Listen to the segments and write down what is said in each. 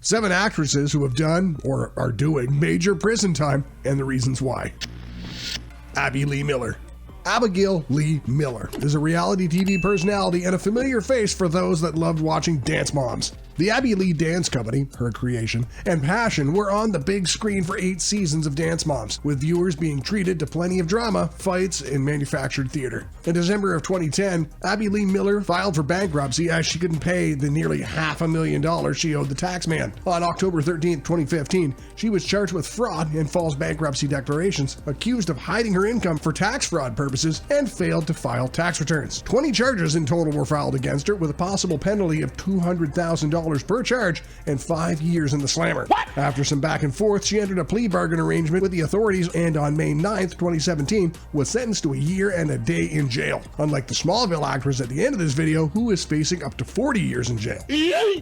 7 actresses who have done or are doing major prison time and the reasons why. Abby Lee Miller. Abigail Lee Miller is a reality TV personality and a familiar face for those that loved watching Dance Moms. The Abby Lee Dance Company, her creation, and passion were on the big screen for 8 seasons of Dance Moms, with viewers being treated to plenty of drama, fights, and manufactured theater. In December of 2010, Abby Lee Miller filed for bankruptcy as she couldn't pay the nearly $500,000 she owed the tax man. On October 13, 2015, she was charged with fraud and false bankruptcy declarations, accused of hiding her income for tax fraud purposes, and failed to file tax returns. 20 charges in total were filed against her, with a possible penalty of $200,000 per charge and 5 years in the slammer. What? After some back and forth, she entered a plea bargain arrangement with the authorities and on May 9th, 2017, was sentenced to a year and a day in jail. Unlike the Smallville actress at the end of this video, who is facing up to 40 years in jail.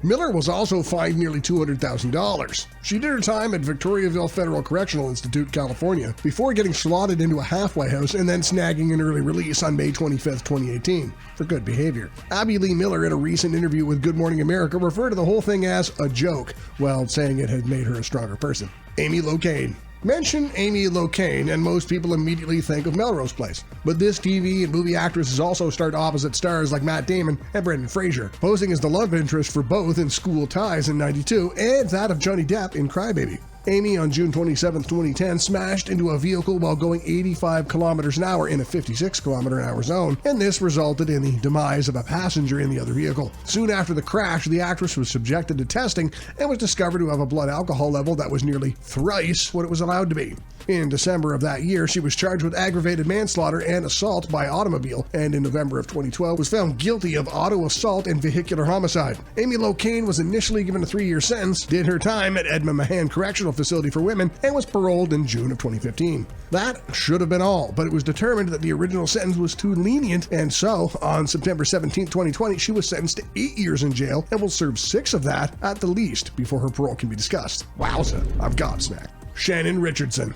Miller was also fined nearly $200,000. She did her time at Victoriaville Federal Correctional Institute, California, before getting slotted into a halfway house and then snagging an early release on May 25th, 2018, for good behavior. Abby Lee Miller, in a recent interview with Good Morning America, referred to the whole thing as a joke, while saying it had made her a stronger person. Amy Locain. Mention Amy Locain and most people immediately think of Melrose Place. But this TV and movie actress has also starred opposite stars like Matt Damon and Brendan Fraser, posing as the love interest for both in School Ties in '92 and that of Johnny Depp in Crybaby. Amy, on June 27, 2010, smashed into a vehicle while going 85 kilometers an hour in a 56 kilometer an hour zone, and this resulted in the demise of a passenger in the other vehicle. Soon after the crash, the actress was subjected to testing and was discovered to have a blood alcohol level that was nearly thrice what it was allowed to be. In December of that year, she was charged with aggravated manslaughter and assault by automobile, and in November of 2012 was found guilty of auto assault and vehicular homicide. Amy Locain was initially given a 3-year sentence, did her time at Edmund Mahan Correctional Facility for Women, and was paroled in June of 2015. That should have been all, but it was determined that the original sentence was too lenient, and so, on September 17, 2020, she was sentenced to 8 years in jail and will serve 6 of that at the least before her parole can be discussed. Wowza, I'm gobsmacked. Shannon Richardson.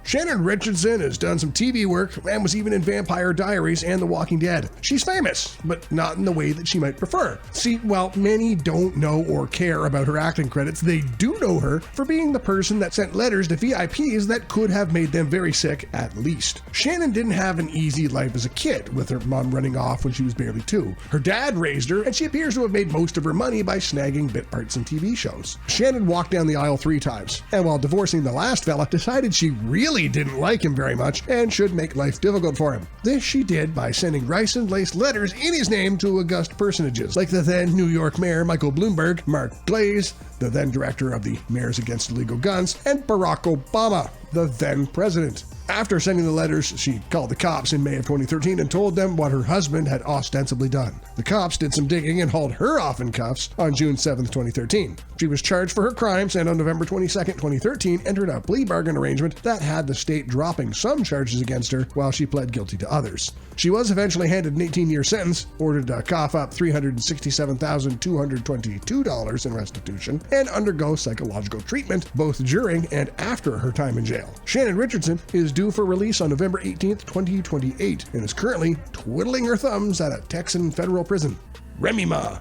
Shannon Richardson has done some TV work and was even in Vampire Diaries and The Walking Dead. She's famous, but not in the way that she might prefer. See, while many don't know or care about her acting credits, they do know her for being the person that sent letters to VIPs that could have made them very sick at least. Shannon didn't have an easy life as a kid, with her mom running off when she was barely 2. Her dad raised her, and she appears to have made most of her money by snagging bit parts in TV shows. Shannon walked down the aisle 3 times, and while divorcing the last fella, decided she really didn't like him very much and should make life difficult for him. This she did by sending rice-and-lace letters in his name to august personages like the then New York Mayor Michael Bloomberg, Mark Glaze, the then director of the Mayors Against Illegal Guns, and Barack Obama, the then president. After sending the letters, she called the cops in May of 2013 and told them what her husband had ostensibly done. The cops did some digging and hauled her off in cuffs on June 7, 2013. She was charged for her crimes and on November 22, 2013 entered a plea bargain arrangement that had the state dropping some charges against her while she pled guilty to others. She was eventually handed an 18-year sentence, ordered to cough up $367,222 in restitution, and undergo psychological treatment both during and after her time in jail. Shannon Richardson is due for release on November 18, 2028, and is currently twiddling her thumbs at a Texan federal prison. Remy Ma.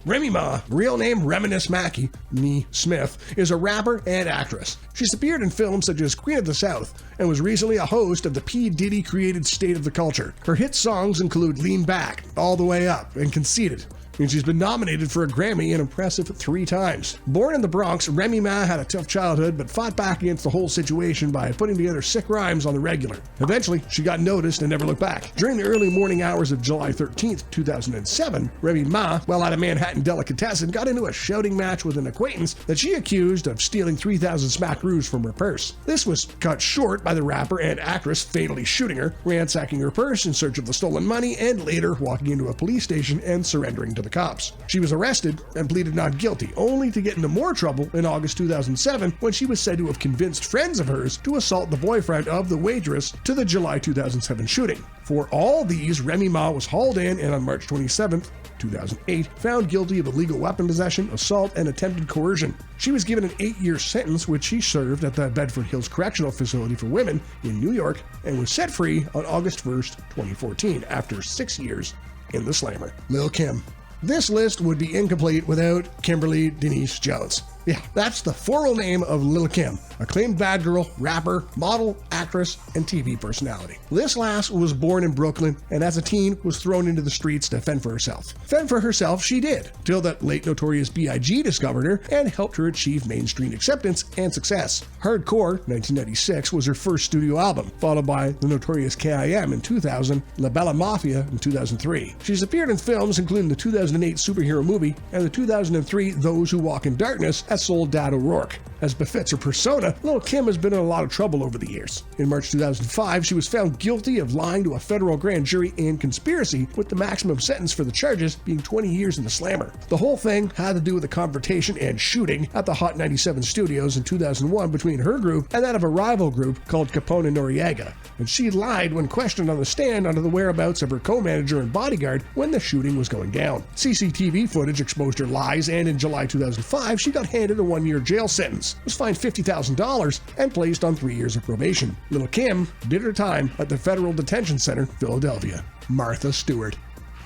Remy Ma, real name Reminisce Mackey, Nee Smith, is a rapper and actress. She's appeared in films such as Queen of the South and was recently a host of the P. Diddy-created State of the Culture. Her hit songs include Lean Back, All the Way Up, and Conceited. And she's been nominated for a Grammy an impressive 3 times. Born in the Bronx, Remy Ma had a tough childhood but fought back against the whole situation by putting together sick rhymes on the regular. Eventually, she got noticed and never looked back. During the early morning hours of July 13, 2007, Remy Ma, while at a Manhattan delicatessen, got into a shouting match with an acquaintance that she accused of stealing 3,000 smackaroos from her purse. This was cut short by the rapper and actress fatally shooting her, ransacking her purse in search of the stolen money, and later walking into a police station and surrendering to the cops. She was arrested and pleaded not guilty, only to get into more trouble in August 2007 when she was said to have convinced friends of hers to assault the boyfriend of the waitress to the July 2007 shooting. For all these, Remy Ma was hauled in and on March 27, 2008, found guilty of illegal weapon possession, assault, and attempted coercion. She was given an 8-year sentence, which she served at the Bedford Hills Correctional Facility for Women in New York, and was set free on August 1, 2014, after 6 years in the slammer. Lil Kim. This list would be incomplete without Kimberly Denise Jones. Yeah, that's the formal name of Lil Kim, acclaimed bad girl, rapper, model, actress, and TV personality. This lass was born in Brooklyn and as a teen was thrown into the streets to fend for herself. Fend for herself she did, till that late Notorious B.I.G. discovered her and helped her achieve mainstream acceptance and success. Hardcore, 1996, was her first studio album, followed by the Notorious K.I.M. in 2000, La Bella Mafia in 2003. She's appeared in films including the 2008 superhero movie and the 2003 Those Who Walk in Darkness as Soul Dad O'Rourke. As befits her persona, Lil Kim has been in a lot of trouble over the years. In March 2005, she was found guilty of lying to a federal grand jury and conspiracy, with the maximum sentence for the charges being 20 years in the slammer. The whole thing had to do with a confrontation and shooting at the Hot 97 studios in 2001 between her group and that of a rival group called Capone and Noriega, and she lied when questioned on the stand onto the whereabouts of her co-manager and bodyguard when the shooting was going down. CCTV footage exposed her lies, and in July 2005, she got handed a 1-year jail sentence, was fined $50,000, and placed on 3 years of probation. Lil Kim did her time at the Federal Detention Center, Philadelphia. Martha Stewart.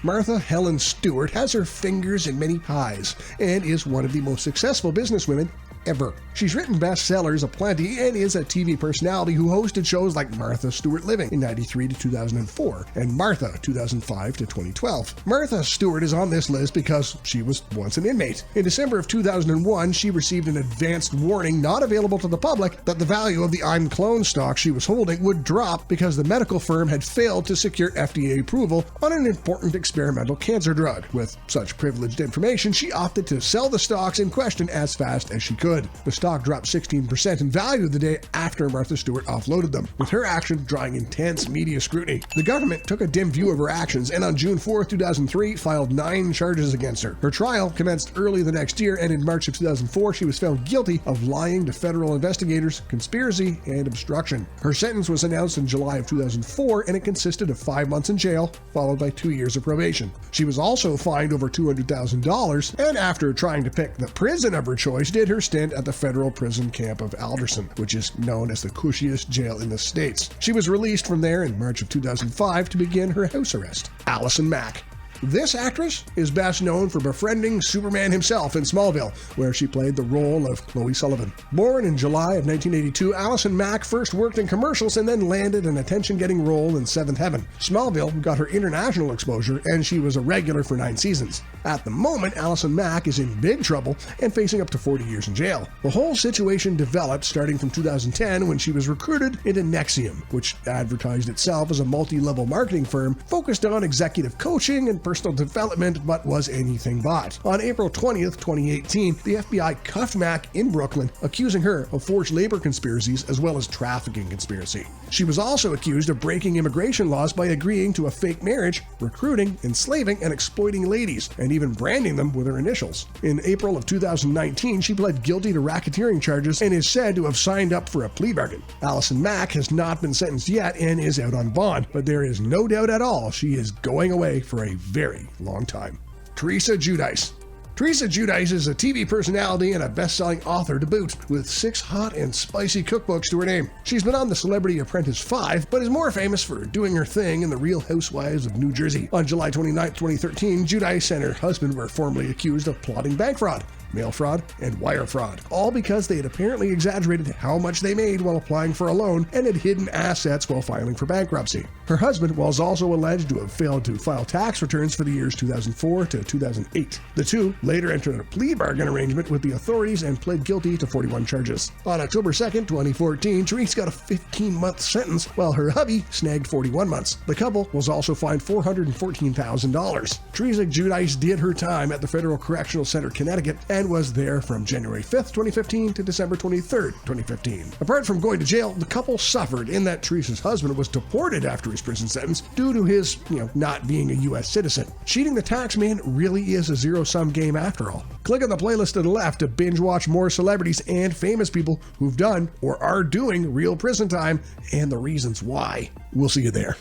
Martha Helen Stewart has her fingers in many pies and is one of the most successful businesswomen ever. She's written bestsellers aplenty and is a TV personality who hosted shows like Martha Stewart Living in 93 to 2004 and Martha 2005 to 2012. Martha Stewart is on this list because she was once an inmate. In December of 2001, she received an advanced warning not available to the public that the value of the I'm Clone stock she was holding would drop because the medical firm had failed to secure FDA approval on an important experimental cancer drug. With such privileged information, she opted to sell the stocks in question as fast as she could. The stock dropped 16% in value the day after Martha Stewart offloaded them, with her action drawing intense media scrutiny. The government took a dim view of her actions and on June 4, 2003 filed 9 charges against her. Her trial commenced early the next year, and in March of 2004 she was found guilty of lying to federal investigators, conspiracy, and obstruction. Her sentence was announced in July of 2004 and it consisted of 5 months in jail, followed by 2 years of probation. She was also fined over $200,000 and after trying to pick the prison of her choice, did her stint at the federal prison camp of Alderson, which is known as the cushiest jail in the States. She was released from there in March of 2005 to begin her house arrest. Allison Mack. This actress is best known for befriending Superman himself in Smallville, where she played the role of Lois Sullivan. Born in July of 1982, Allison Mack first worked in commercials and then landed an attention-getting role in Seventh Heaven. Smallville got her international exposure, and she was a regular for 9 seasons. At the moment, Allison Mack is in big trouble and facing up to 40 years in jail. The whole situation developed starting from 2010 when she was recruited into Nexium, which advertised itself as a multi-level marketing firm focused on executive coaching and personal development, but was anything but. On April 20th, 2018, the FBI cuffed Mack in Brooklyn, accusing her of forced labor conspiracies as well as trafficking conspiracy. She was also accused of breaking immigration laws by agreeing to a fake marriage, recruiting, enslaving, and exploiting ladies, and even branding them with her initials. In April of 2019, she pled guilty to racketeering charges and is said to have signed up for a plea bargain. Allison Mack has not been sentenced yet and is out on bond, but there is no doubt at all she is going away for a very long time. Theresa Judice. Theresa Judice is a TV personality and a best-selling author to boot, with 6 hot and spicy cookbooks to her name. She's been on The Celebrity Apprentice 5, but is more famous for doing her thing in The Real Housewives of New Jersey. On July 29, 2013, Judice and her husband were formally accused of plotting bank fraud, mail fraud, and wire fraud, all because they had apparently exaggerated how much they made while applying for a loan and had hidden assets while filing for bankruptcy. Her husband was also alleged to have failed to file tax returns for the years 2004 to 2008. The two later entered a plea bargain arrangement with the authorities and pled guilty to 41 charges. On October 2, 2014, Therese got a 15-month sentence while her hubby snagged 41 months. The couple was also fined $414,000. Theresa Judice did her time at the Federal Correctional Center, Connecticut, and was there from January 5th, 2015 to December 23rd, 2015. Apart from going to jail, the couple suffered in that Theresa's husband was deported after his prison sentence due to his, not being a U.S. citizen. Cheating the tax man really is a zero-sum game after all. Click on the playlist to the left to binge watch more celebrities and famous people who've done or are doing real prison time and the reasons why. We'll see you there.